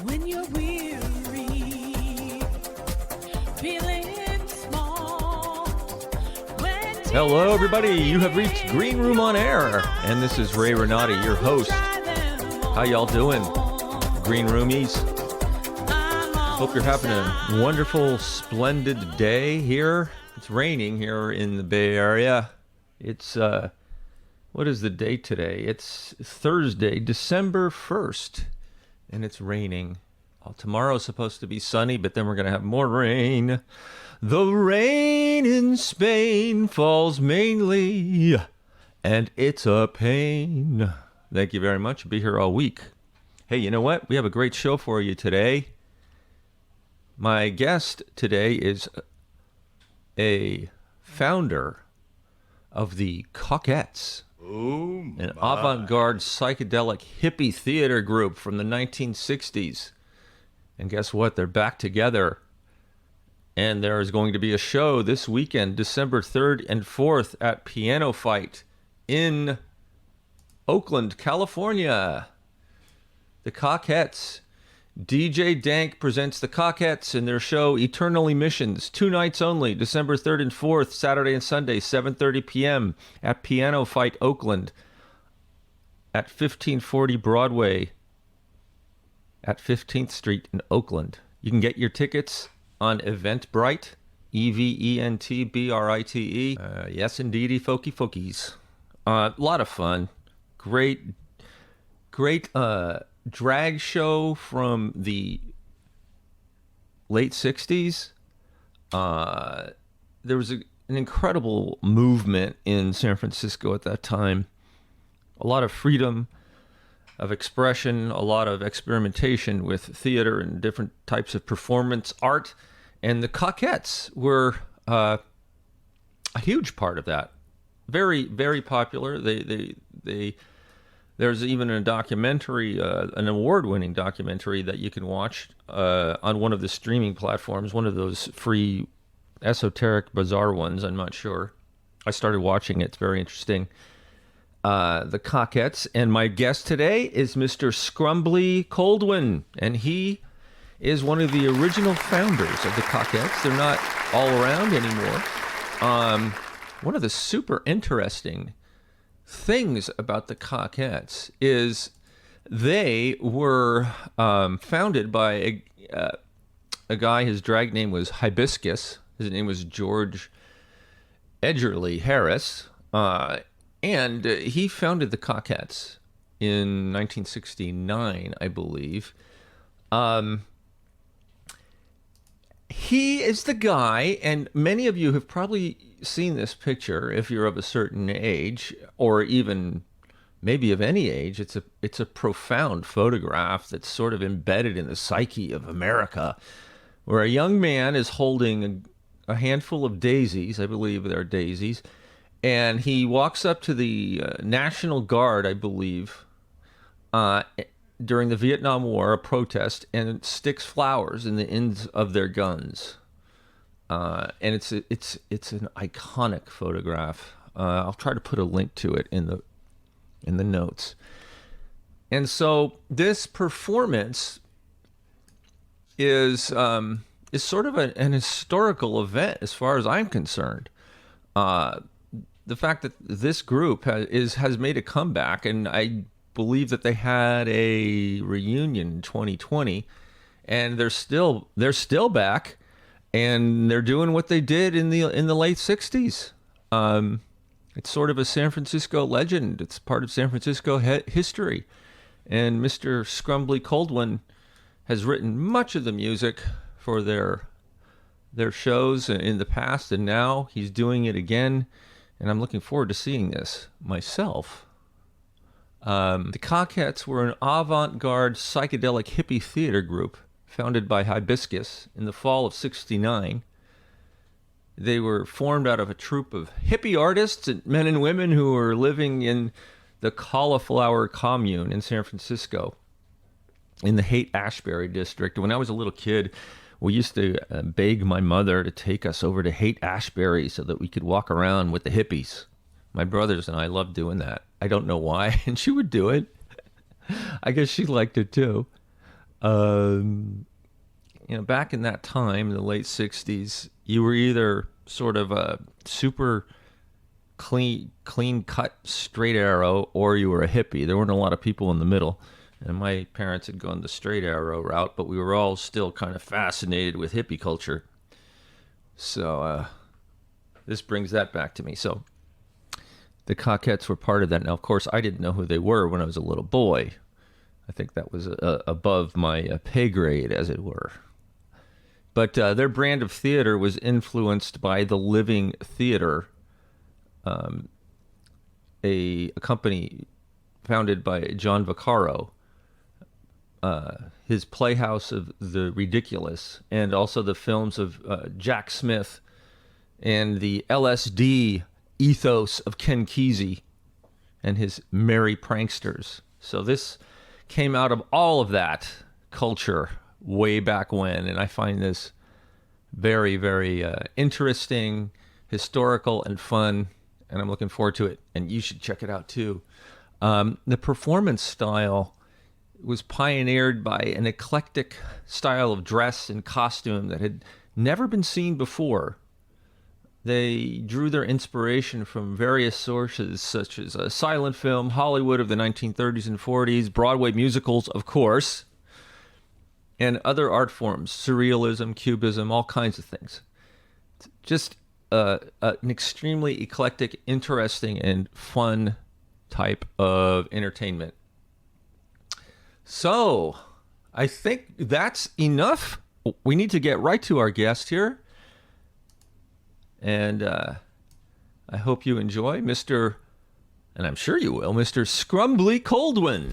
When you're weary, feeling small. Hello, everybody. You have reached Green Room on Air, and this is Ray Renati, your host. How y'all doing, Green Roomies? Hope you're having a wonderful, splendid day here. It's raining here in the Bay Area. It's, what is the date today? It's Thursday, December 1st, and it's raining. Tomorrow's supposed to be sunny, but then we're going to have more rain. The rain in Spain falls mainly, and it's a pain. Thank you very much. I'll be here all week. Hey, you know what? We have a great show for you today. My guest today is a founder of the Cockettes, an avant-garde psychedelic hippie theater group from the 1960s. And guess what? They're back together. And there is going to be a show this weekend, December 3rd and 4th at atPianoFight in Oakland, California. The Cockettes. DJ Dank presents the Cockettes in their show Eternal Emissions. 2 nights only, December 3rd and 4th, Saturday and Sunday, 7:30 p.m. at atPianoFight Oakland at 1540 Broadway at 15th Street in Oakland. You can get your tickets on Eventbrite, EVENTBRITE. Yes, indeedy, folky folkies. A lot of fun. Great drag show from the late 60s. There was an incredible movement in San Francisco at that time. A lot of freedom of expression, a lot of experimentation with theater and different types of performance art. And the Cockettes were a huge part of that. Very, very popular. There's even a documentary, an award-winning documentary that you can watch on one of the streaming platforms, one of those free esoteric bizarre ones, I'm not sure. I started watching it. It's very interesting. The Cockettes, and my guest today is Mr. Scrumbly Koldewyn, and he is one of the original founders of the Cockettes. They're not all around anymore. One of the super interesting things about the Cockettes is they were founded by a guy. His drag name was Hibiscus. His name was George Edgerly Harris, and he founded the Cockettes in 1969, I believe. He is the guy, and many of you have probably seen this picture if you're of a certain age, or even maybe of any age. It's a profound photograph that's sort of embedded in the psyche of America, where a young man is holding a handful of daisies. I believe they're daisies, and he walks up to the National Guard, I believe, during the Vietnam War, a protest, and sticks flowers in the ends of their guns. And it's an iconic photograph. I'll try to put a link to it in the notes. And so this performance is sort of an historical event as far as I'm concerned. The fact that this group has made a comeback, and I believe that they had a reunion in 2020, and they're still back, and they're doing what they did in the late 60s. It's sort of a San Francisco legend. It's part of San Francisco history, and Mr. Scrumbly Koldewyn has written much of the music for their shows in the past, and now he's doing it again, and I'm looking forward to seeing this myself. The Cockettes were an avant-garde psychedelic hippie theater group founded by Hibiscus in the fall of '69. They were formed out of a troupe of hippie artists and men and women who were living in the Cauliflower Commune in San Francisco in the Haight-Ashbury district. When I was a little kid, we used to beg my mother to take us over to Haight-Ashbury so that we could walk around with the hippies. My brothers and I loved doing that. I don't know why, and she would do it. I guess she liked it too. Back in that time, in the late 60s, you were either sort of a super clean cut straight arrow, or you were a hippie. There weren't a lot of people in the middle. And my parents had gone the straight arrow route, but we were all still kind of fascinated with hippie culture. So this brings that back to me. So the Cockettes were part of that. Now, of course, I didn't know who they were when I was a little boy. I think that was above my pay grade, as it were. But their brand of theater was influenced by the Living Theater, a company founded by John Vaccaro, his Playhouse of the Ridiculous, and also the films of Jack Smith and the LSD ethos of Ken Kesey and his Merry Pranksters. So this came out of all of that culture way back when, and I find this very, very interesting, historical, and fun, and I'm looking forward to it, and you should check it out too. The performance style was pioneered by an eclectic style of dress and costume that had never been seen before. They drew their inspiration from various sources, such as silent film, Hollywood of the 1930s and 40s, Broadway musicals, of course, and other art forms, surrealism, cubism, all kinds of things. Just an extremely eclectic, interesting, and fun type of entertainment. So, I think that's enough. We need to get right to our guest here. And I hope you enjoy Mr., and I'm sure you will, Mr. Scrumbly Koldewyn.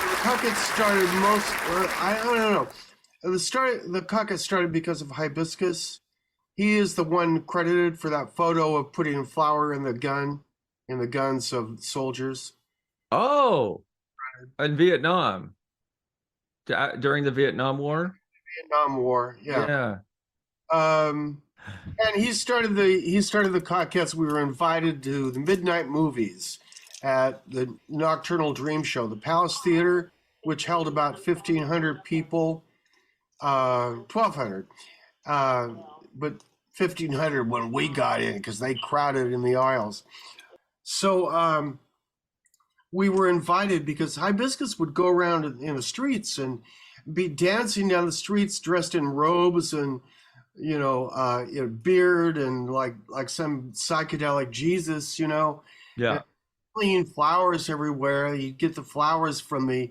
The Cockettes started I don't know. The Cockettes started because of Hibiscus. He is the one credited for that photo of putting flour in the guns of soldiers. Oh, in Vietnam. During the Vietnam War? Vietnam War, yeah. Yeah. And he started the Cockettes. We were invited to the midnight movies at the Nocturnal Dream Show, the Palace Theater, which held about 1,500 people, 1,200, but 1,500 when we got in because they crowded in the aisles. So we were invited because Hibiscus would go around in the streets and be dancing down the streets dressed in robes and beard and like some psychedelic Jesus, Yeah. Clean flowers everywhere. You'd get the flowers from the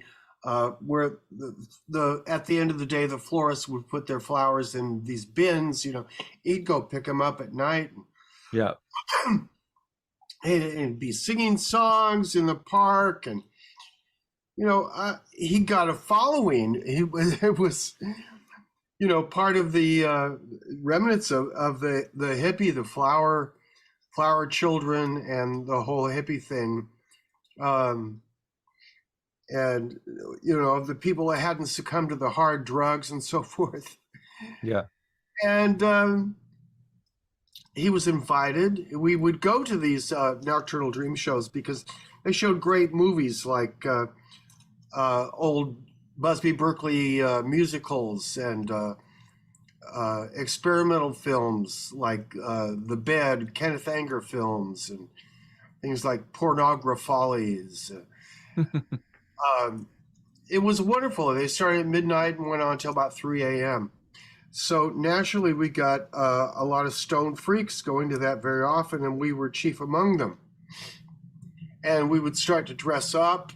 where the at the end of the day the florists would put their flowers in these bins. He'd go pick them up at night. Yeah. And be singing songs in the park, and he got a following. It was part of the remnants of the hippie, the flower children, and the whole hippie thing, and of the people that hadn't succumbed to the hard drugs and so forth. Yeah. And he was invited. We would go to these Nocturnal Dream shows because they showed great movies like old Busby Berkeley musicals and experimental films like The Bed, Kenneth Anger films, and things like Pornographies. It was wonderful. They started at midnight and went on until about 3 a.m. So naturally, we got a lot of stone freaks going to that very often, and we were chief among them. And we would start to dress up.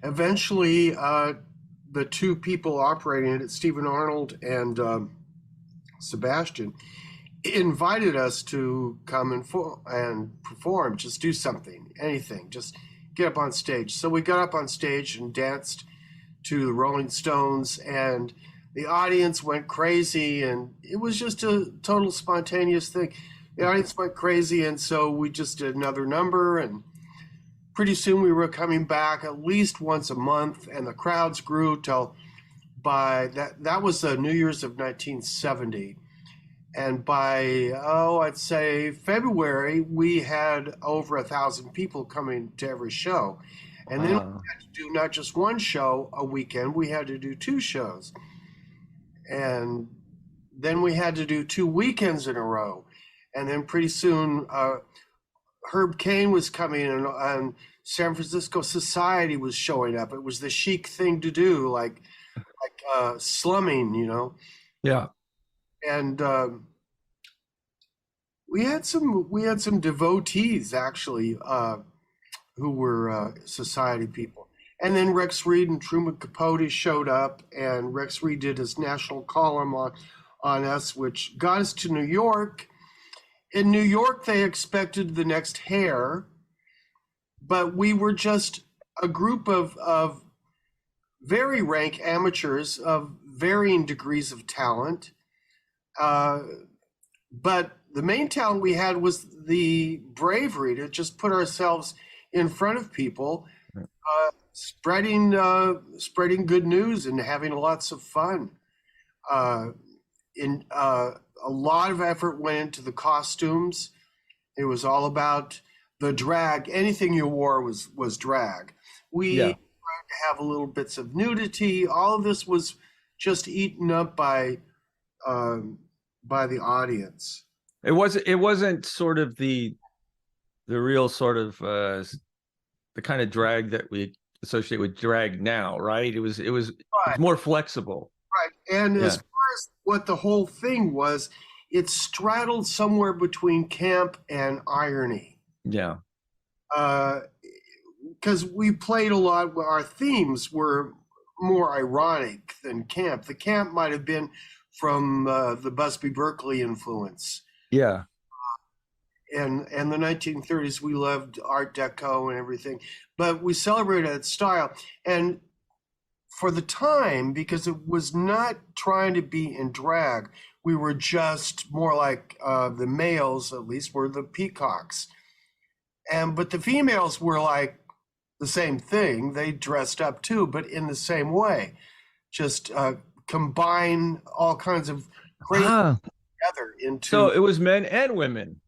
Eventually, the two people operating it, Stephen Arnold and Sebastian, invited us to come and perform, just do something, anything, just get up on stage. So we got up on stage and danced to the Rolling Stones, and the audience went crazy, and it was just a total spontaneous thing. The audience went crazy, and so we just did another number, and pretty soon we were coming back at least once a month, and the crowds grew till by that was the New Year's of 1970. And by, I'd say February, we had over 1,000 people coming to every show. And then we Wow. had to do not just one show a weekend, we had to do 2 shows. And then we had to do 2 weekends in a row. And then pretty soon, Herb Caen was coming in, and San Francisco society was showing up. It was the chic thing to do, like slumming, you know. Yeah. And we had some devotees actually who were society people. And then Rex Reed and Truman Capote showed up, and Rex Reed did his national column on us, which got us to New York. In New York, they expected the next Hair, but we were just a group of very rank amateurs of varying degrees of talent. But the main talent we had was the bravery to just put ourselves in front of people, spreading good news and having lots of fun. A lot of effort went into the costumes. It was all about the drag. Anything you wore was drag. We tried to have a little bits of nudity. All of this was just eaten up by the audience. It wasn't sort of the real sort of the kind of drag that we associate with drag now, right? It was more flexible. Right. And as far as what the whole thing was, it straddled somewhere between camp and irony. Yeah. Because we played a lot, our themes were more ironic than camp. The camp might have been from the Busby Berkeley influence. Yeah. And the 1930s, we loved Art Deco and everything, but we celebrated that style. And for the time, because it was not trying to be in drag, we were just more like the males, at least, were the peacocks. But the females were like the same thing. They dressed up too, but in the same way. Just combine all kinds of crazy together into. So it was men and women.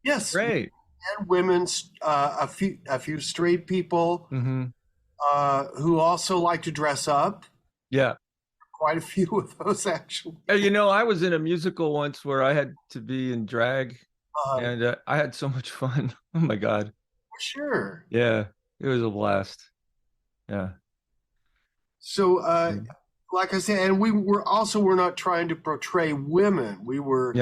Yes, Great. and women, a few straight people who also like to dress up. Yeah. Quite a few of those, actually. You know, I was in a musical once where I had to be in drag, and I had so much fun. Oh my God. For sure. Yeah, it was a blast. Yeah. So, like I said, and we're not trying to portray women. We were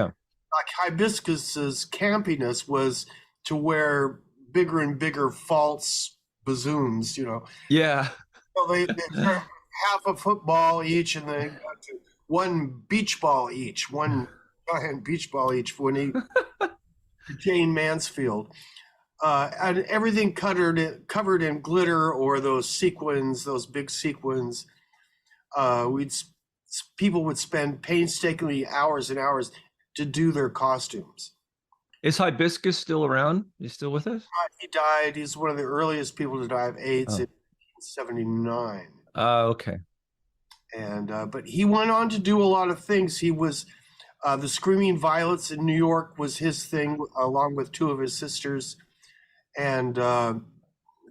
like Hibiscus's campiness was to wear bigger and bigger false bazooms, you know. Yeah. So they half a football each, and then got to one beach ball each, one giant beach ball each when he Jane Mansfield. And everything covered in glitter or those sequins, those big sequins. People would spend painstakingly hours and hours to do their costumes. Is Hibiscus still around? He's still with us? He died. He's one of the earliest people to die of AIDS in 1979. Okay. And but he went on to do a lot of things. He was the Screaming Violets in New York was his thing, along with 2 of his sisters. And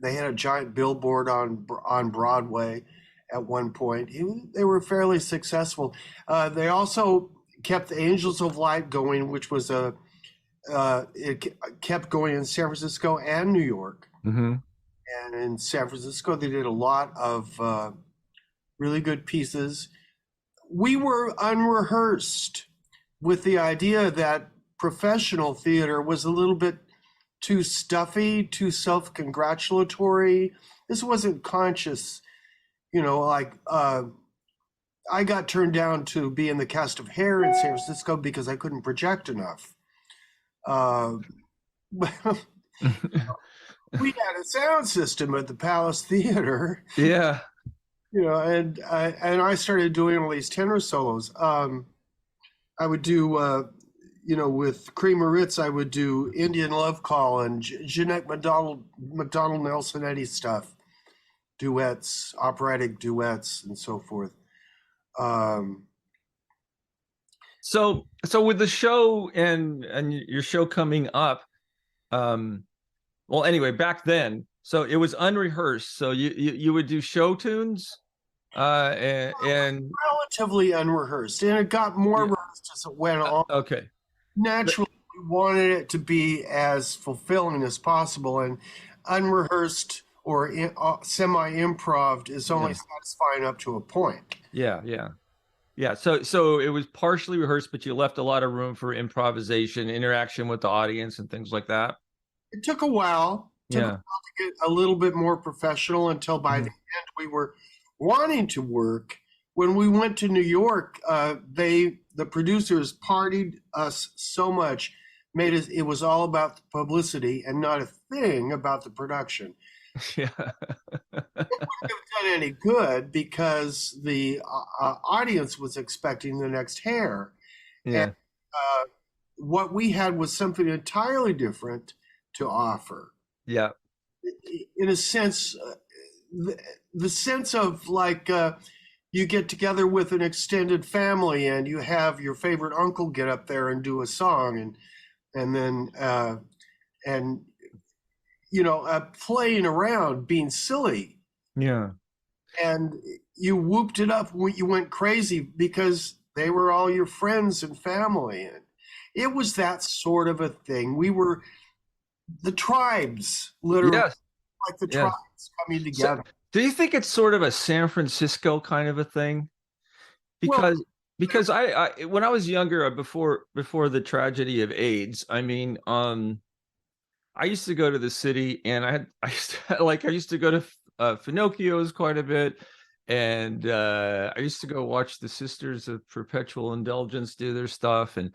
they had a giant billboard on Broadway at one point. They were fairly successful. They also kept the Angels of Light going, which was it kept going in San Francisco and New York. And in San Francisco, they did a lot of really good pieces. We were unrehearsed with the idea that professional theater was a little bit too stuffy, too self-congratulatory. This wasn't conscious, you know, like I got turned down to be in the cast of Hair in San Francisco because I couldn't project enough. We had a sound system at the Palace Theater. Yeah. You know, and I started doing all these tenor solos. I would do, you know, with Creamer Ritz, I would do Indian Love Call and Jeanette MacDonald Nelson-Eddy stuff, duets, operatic duets, and so forth. So with the show and your show coming up, well, anyway, back then So it was unrehearsed. So you would do show tunes, and Relatively unrehearsed, and it got more Yeah. rehearsed as it went on. Okay. Naturally, we wanted it to be as fulfilling as possible, and unrehearsed or semi-improv is only satisfying up to a point. Yeah. So it was partially rehearsed, but you left a lot of room for improvisation, interaction with the audience, and things like that. It took a while. Took a while to get a little bit more professional until by the end we were wanting to work. When we went to New York, the producers partied us so much, made it was all about the publicity and not a thing about the production. Yeah. It wouldn't have done any good because the audience was expecting the next Hair. Yeah. And what we had was something entirely different to offer. Yeah. In a sense, the sense of like you get together with an extended family and you have your favorite uncle get up there and do a song, and then and playing around, being silly. Yeah. And you whooped it up. You went crazy because they were all your friends and family, and it was that sort of a thing. We were the tribes, literally, Yes. like the Yes. tribes coming together. Do you think it's sort of a San Francisco kind of a thing? Because I when I was younger, before the tragedy of AIDS, I mean, I used to go to the city, and I used to go to Finocchio's quite a bit, and I used to go watch the Sisters of Perpetual Indulgence do their stuff. And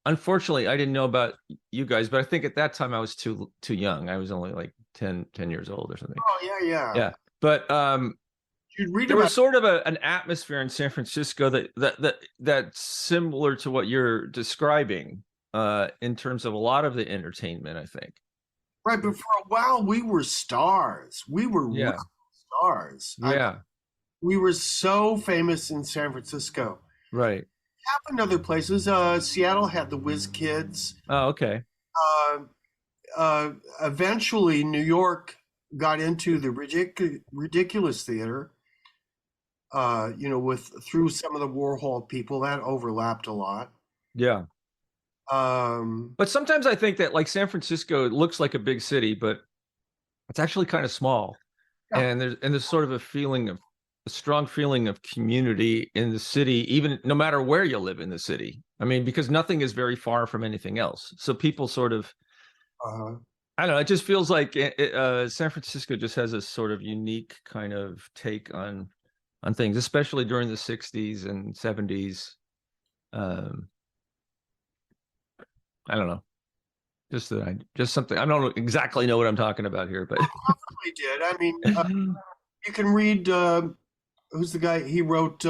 unfortunately, I didn't know about you guys, but I think at that time I was too young. I was only like 10 years old or something. Oh yeah. Yeah. But You'd read there about was sort of an atmosphere in San Francisco that's similar to what you're describing in terms of a lot of the entertainment, I think. right, but for a while we were stars. We were Yeah. real stars. Yeah. We were so famous in San Francisco. Right. Happened other places. Seattle had the Whiz Kids. Oh, okay. Eventually, New York got into the ridiculous theater. Through some of the Warhol people, that overlapped a lot. Yeah. Um, But sometimes I think that, like, San Francisco, it looks like a big city, but it's actually kind of small. Yeah. And there's sort of a strong feeling of community in the city, even no matter where you live in the city. I mean, because nothing is very far from anything else. So people sort of, uh, I don't know, it just feels like San Francisco just has a sort of unique kind of take on things, especially during the 60s and 70s. I don't know. Just something. I don't exactly know what I'm talking about here, but we did. I mean, you can read. Who's the guy? He wrote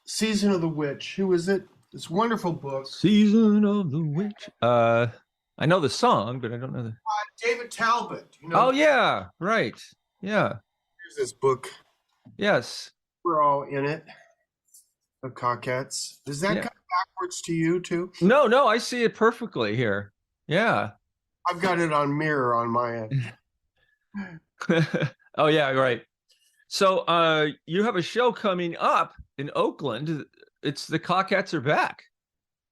"Season of the Witch." Who is it? This wonderful book. Season of the Witch. I know the song, but I don't know the. David Talbot. Oh yeah, right. Yeah. Here's this book. Yes. We're all in it. The Cockettes. Does that Yeah. come backwards to you too? No, I see it perfectly here. Yeah. I've got it on mirror on my end. Oh yeah, right. So you have a show coming up in Oakland. It's the Cockettes are back.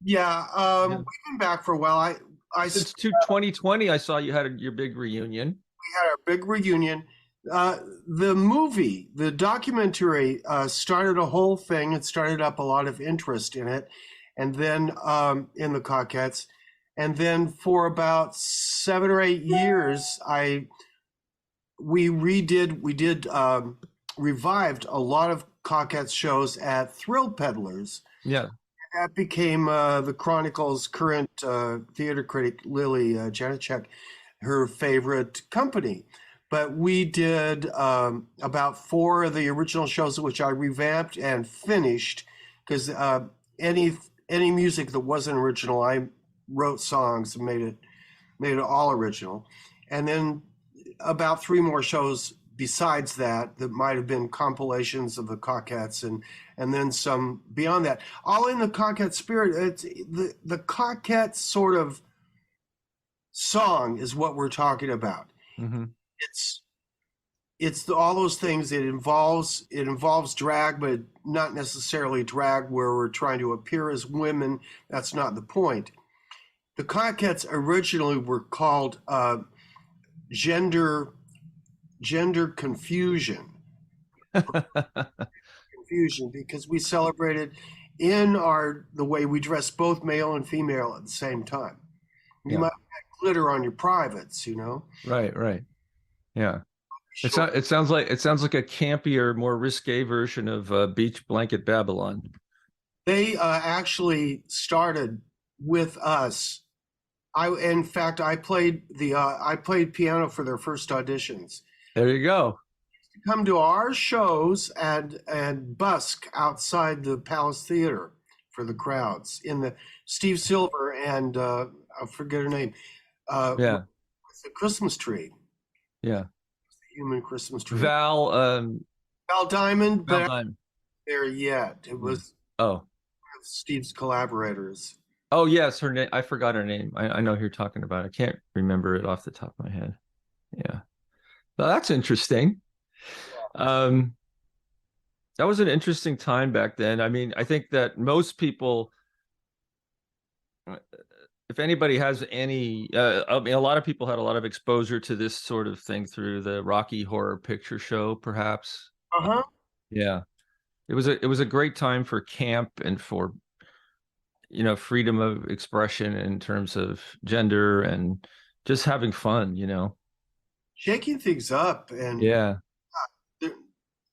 Yeah, we've been back for a while. Since 2020, I saw you had your big reunion. We had our big reunion. The documentary started a whole thing. It started up a lot of interest in it, and then in the Cockettes, and then for about 7 or 8 years, we revived a lot of Cockettes shows at Thrillpeddlers. Yeah. That became the Chronicle's current theater critic, Lily Janicek, her favorite company. But we did about 4 of the original shows, which I revamped and finished, because any music that wasn't original, I wrote songs and made it all original. And then about 3 more shows besides that might have been compilations of the Cockettes, and then some beyond that, all in the Cockette spirit. It's the Cockette sort of song is what we're talking about. Mm-hmm. it's all those things. It involves drag, but not necessarily drag where we're trying to appear as women. That's not the point. The Cockettes originally were called gender confusion because we celebrated in the way we dress both male and female at the same time. You Yeah. might have glitter on your privates, Right. Yeah. Sure. It sounds like a campier, more risque version of Beach Blanket Babylon. They actually started with us. In fact, I played piano for their first auditions. There you go. Come to our shows and busk outside the Palace Theater for the crowds in the Steve Silver and I forget her name. Yeah. With the Christmas tree, Yeah. the human Christmas tree. Val Diamond, but Val Diamond. there yet. It was Oh. Steve's collaborators. Oh yes, her name. I forgot her name. I know who you're talking about. I can't remember it off the top of my head. Yeah. Well, that's interesting. That was an interesting time back then. I mean, I think that most people, if anybody has any, I mean, a lot of people had a lot of exposure to this sort of thing through the Rocky Horror Picture Show, perhaps. Uh-huh. Yeah. It was a great time for camp and for, freedom of expression in terms of gender and just having fun, Shaking things up and Yeah. there-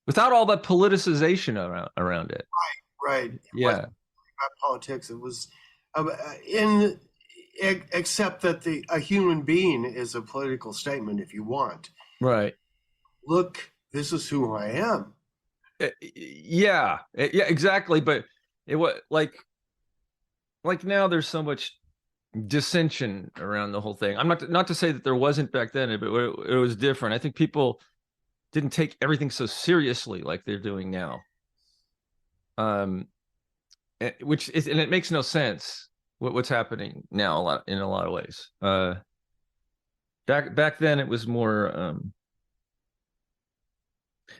Without all that politicization around it. right. It Yeah. wasn't about politics. It was except that a human being is a political statement if you want. Right. Look, this is who I am. Yeah, exactly. But it was like now there's so much dissension around the whole thing. I'm not to say that there wasn't back then, but it was different. I think people didn't take everything so seriously like they're doing now. Which is, and it makes no sense what's happening now in a lot of ways. Back then it was more.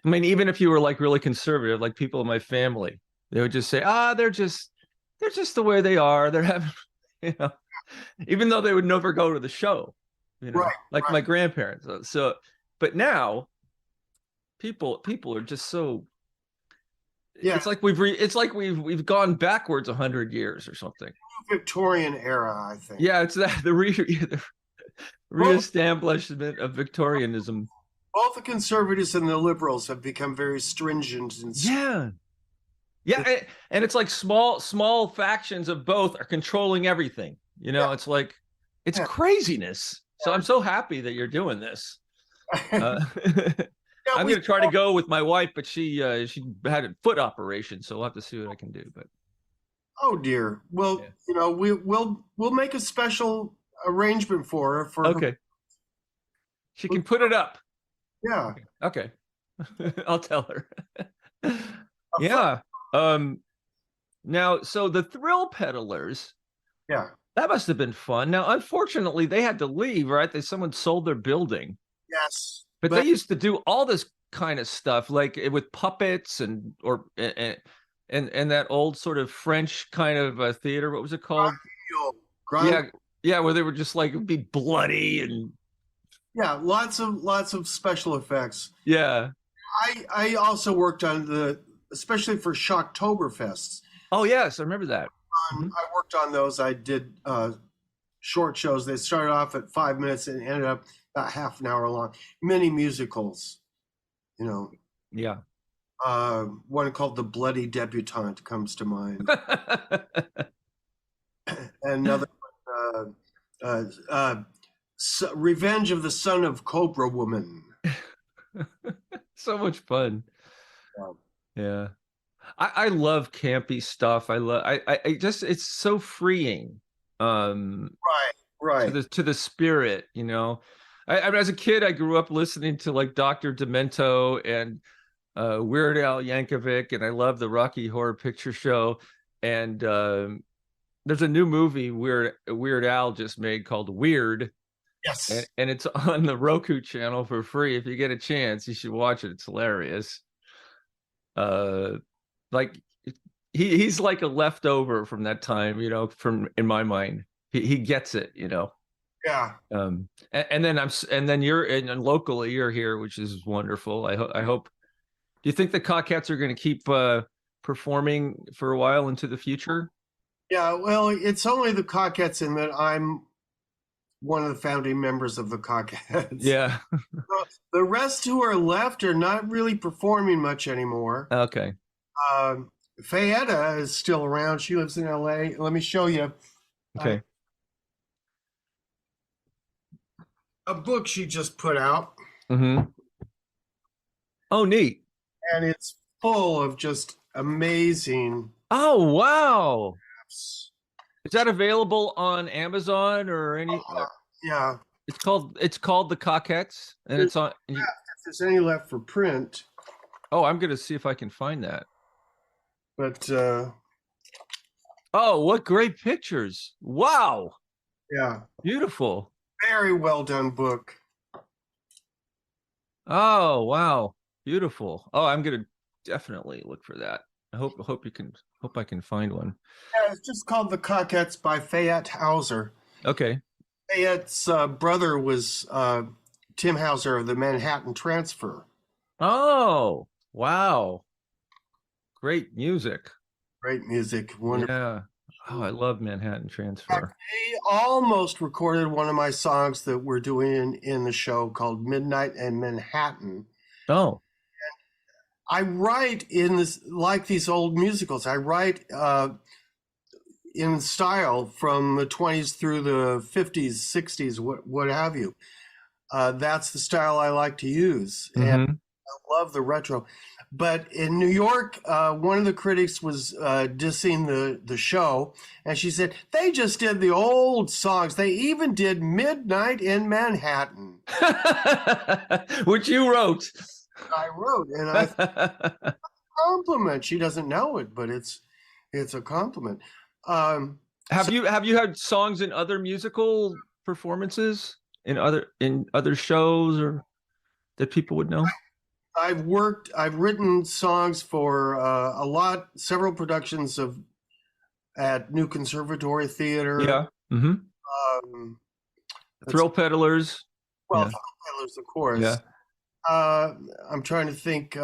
I mean, even if you were like really conservative, like people in my family, they would just say, they're just the way they are. They're having, even though they would never go to the show, Right, like right. my grandparents. So, but now people are just so, Yeah. it's like we've gone backwards 100 years or something. Victorian era, I think. Yeah. It's that the reestablishment of Victorianism. Both the conservatives and the liberals have become very stringent and Yeah, and it's like small factions of both are controlling everything. Yeah. It's like it's Yeah. craziness. So I'm so happy that you're doing this. I'm Yeah, going to try to go with my wife, but she had a foot operation, so we'll have to see what I can do. But Oh dear. Well, Yeah. we'll make a special arrangement for her for okay, she can put it up. yeah. Okay, I'll tell her. Yeah. Now, so the Thrillpeddlers, Yeah. that must have been fun. Now, unfortunately, they had to leave, right? Someone sold their building. Yes. But they used to do all this kind of stuff, like with puppets and that old sort of French kind of theater. What was it called? Yeah, where they were just like be bloody and Yeah, lots of special effects. yeah. I also worked on especially for Shocktoberfests. Oh yes, I remember that. I worked on those. I did short shows. They started off at 5 minutes and ended up about half an hour long. Many musicals, Yeah. one called The Bloody Debutante comes to mind. Another one, Revenge of the Son of Cobra Woman. So much fun. Yeah. Yeah. I love campy stuff. I just, it's so freeing. Right. To the spirit, I mean, as a kid, I grew up listening to like Dr. Demento and Weird Al Yankovic, and I love the Rocky Horror Picture Show. And there's a new movie Weird Al just made called Weird, Yes. and it's on the Roku channel for free. If you get a chance, you should watch it. It's hilarious. Like he's like a leftover from that time, from in my mind. He gets it, Yeah. And then you're and locally you're here, which is wonderful. I hope. Do you think the Cockettes are going to keep performing for a while into the future? Yeah. Well, it's only the Cockettes in that I'm one of the founding members of the Cockettes. Yeah. The rest who are left are not really performing much anymore. Okay. Fayetta is still around. She lives in LA. Let me show you Okay. a book she just put out, Mm-hmm. Oh, neat. and it's full of just amazing. Oh, wow. Is that available on Amazon or any? Yeah. It's called the Cockettes, and it's on. If there's any left for print, Oh, I'm gonna see if I can find that. but Oh, what great pictures! Wow, yeah, beautiful. very well done book. Oh, wow, beautiful. Oh, I'm gonna definitely look for that. I hope I can find one. Yeah, it's just called The Cockettes by Fayette Hauser. Okay. Fayette's brother was Tim Hauser of the Manhattan Transfer. Oh, wow, great music. Great music, wonderful. Yeah. Oh, I love Manhattan Transfer. They almost recorded one of my songs that we're doing in the show called Midnight in Manhattan. Oh, I write in this, like these old musicals, I write in style from the 20s through the 50s, 60s, what have you. That's the style I like to use. And mm-hmm. I love the retro. But in New York, one of the critics was dissing the show, and she said, they just did the old songs. They even did Midnight in Manhattan. Which you wrote. I wrote, and I compliment. She doesn't know it, but it's a compliment. Have you had songs in other musical performances in other shows or that people would know? I've written songs for several productions at New Conservatory Theater. Yeah. Mm-hmm. Thrillpeddlers. Well, Yeah. Thrillpeddlers, of course. Yeah. I'm trying to think.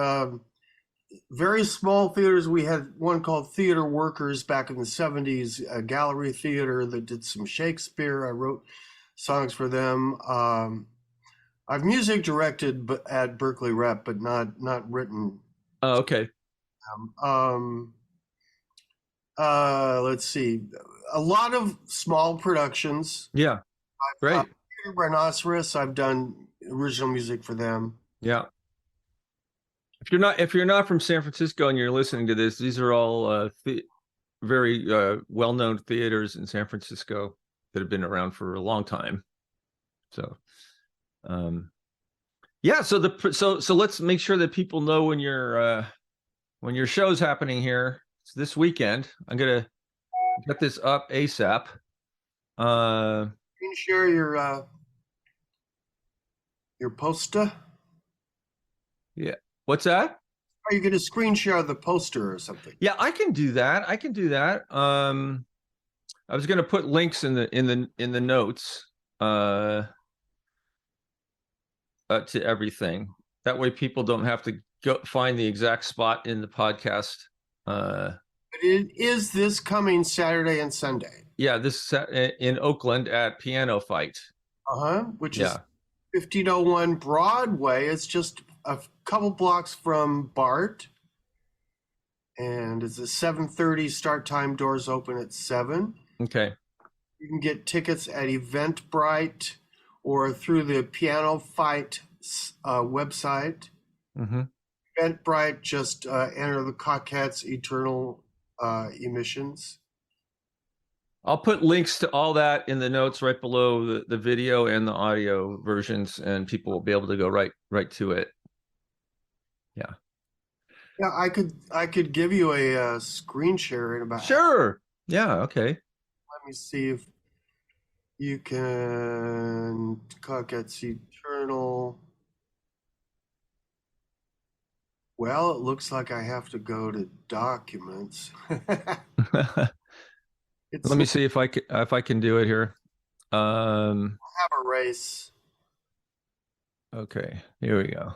Very small theaters. We had one called Theater Workers back in the 70s, a gallery theater that did some Shakespeare. I wrote songs for them. I've music directed at Berkeley Rep, but not written. Oh, okay. Let's see. A lot of small productions. Yeah. Great. Rhinoceros, I've done original music for them. Yeah. If you're not from San Francisco and you're listening to this, these are all very well-known theaters in San Francisco that have been around for a long time. So, yeah. So let's make sure that people know when your show's happening here. It's this weekend. I'm gonna get this up ASAP. Can you share your poster? Yeah. What's that? Are you going to screen share the poster or something? Yeah, I can do that. I was going to put links in the notes to everything. That way people don't have to go find the exact spot in the podcast. But it is this coming Saturday and Sunday. Yeah, this in Oakland at PianoFight. Which is 1501 Broadway. It's just a couple blocks from BART. And it's a 7:30 start time. Doors open at 7. Okay. You can get tickets at Eventbrite or through the PianoFight website. Mm-hmm. Eventbrite, just enter the Cockettes Eternal Emissions. I'll put links to all that in the notes right below the video and the audio versions, and people will be able to go right to it. Yeah. Yeah, I could give you a screen share in about. Sure. Yeah. Okay. Let me see if You can Cockettes Eternal. Well, it looks like I have to go to documents. It's Let me see if I can do it here. have a race. Okay, here we go.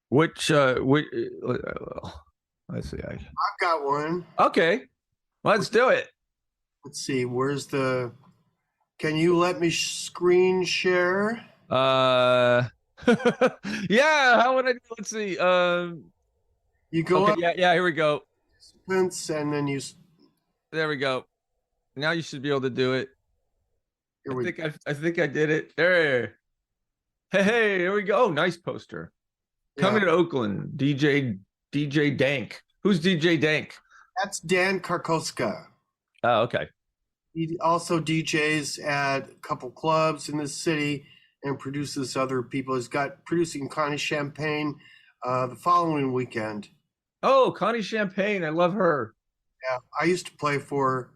Which let's see. I've got one. Okay, let's do it. Let's see. Where's the? Can you let me screen share? Yeah, how would I do? Let's see. You go Okay, up yeah, here we go. participants, and then you. There we go. Now you should be able to do it. Here we. I think I did it. There. Hey, here we go. Nice poster. Coming to Oakland, DJ Dank. Who's DJ Dank? That's Dan Karkoska. Oh, okay. He also DJs at a couple clubs in the city and produces other people. He's got producing Connie Champagne the following weekend. Oh, Connie Champagne. I love her. Yeah, I used to play for her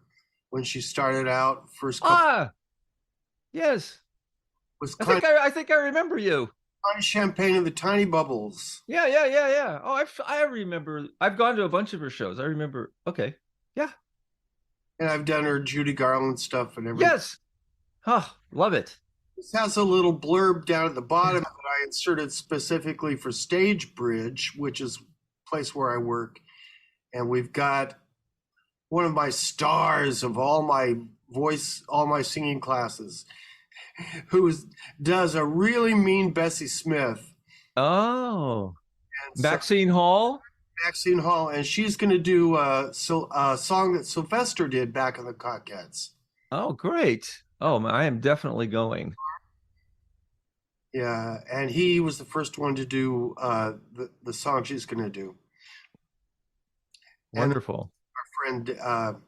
when she started out. First couple Yes. was I think I remember you. Connie Champagne and the Tiny Bubbles. Yeah. Oh, I remember. I've gone to a bunch of her shows. I remember. Okay. Yeah. And I've done her Judy Garland stuff and everything. Yes. Oh, love it. This has a little blurb down at the bottom that I inserted specifically for Stagebridge, which is a place where I work. And we've got one of my stars of all my singing classes, who does a really mean Bessie Smith. Oh. And Maxine Hall? Maxine Hall. And she's going to do a song that Sylvester did back in the Cockettes. Oh, great. Oh, I am definitely going. Yeah, and he was the first one to do the song she's going to do. Wonderful. And our friend,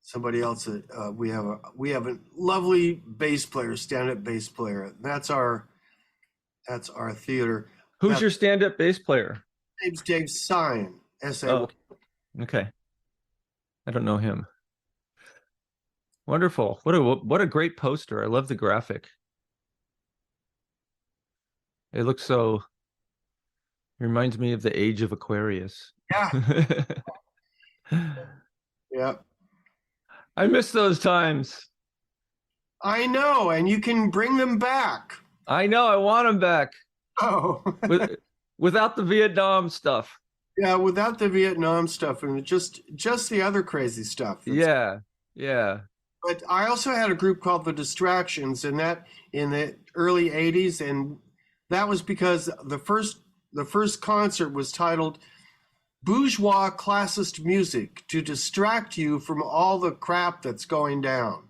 somebody else, we have a lovely bass player, stand-up bass player. That's our theater. Who's your stand-up bass player? Name's Dave Sign. S-A. Oh, okay. I don't know him. Wonderful. What a great poster. I love the graphic. It looks so, reminds me of the age of Aquarius. Yeah. Yeah. I miss those times. I know, and you can bring them back. I know, I want them back. Oh. Without the Vietnam stuff. Yeah, without the Vietnam stuff and just the other crazy stuff. Yeah. But I also had a group called The Distractions, and that in the early 80s, and that was because the first concert was titled Bourgeois Classist Music to distract you from all the crap that's going down.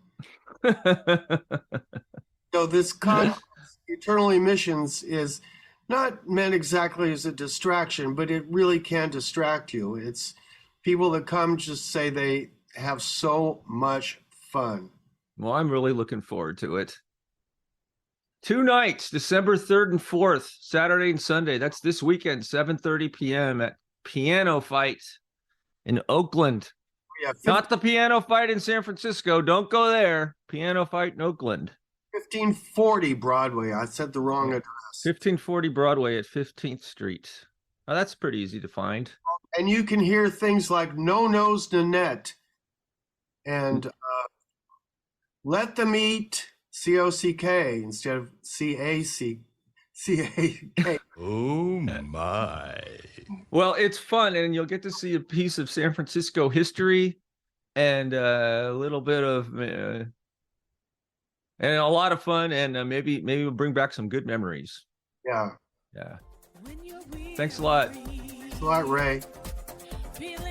So this concept, Eternal Emissions, is not meant exactly as a distraction, but it really can distract you. It's people that come just say they have so much fun. Well, I'm really looking forward to it. 2 nights, December 3rd and 4th, Saturday and Sunday. That's this weekend, 7:30 p.m. at PianoFight in Oakland. Yeah, Not the PianoFight in San Francisco. Don't go there. PianoFight in Oakland. 1540 Broadway. I said the wrong address. 1540 Broadway at 15th Street. Oh, that's pretty easy to find. And you can hear things like No Nose Nanette and Let Them Eat, C-O-C-K instead of C-A-C-K. Oh my. Well, it's fun, and you'll get to see a piece of San Francisco history and a little bit of and a lot of fun, and maybe we'll bring back some good memories. Yeah. Thanks a lot. Thanks a lot, Ray. Feeling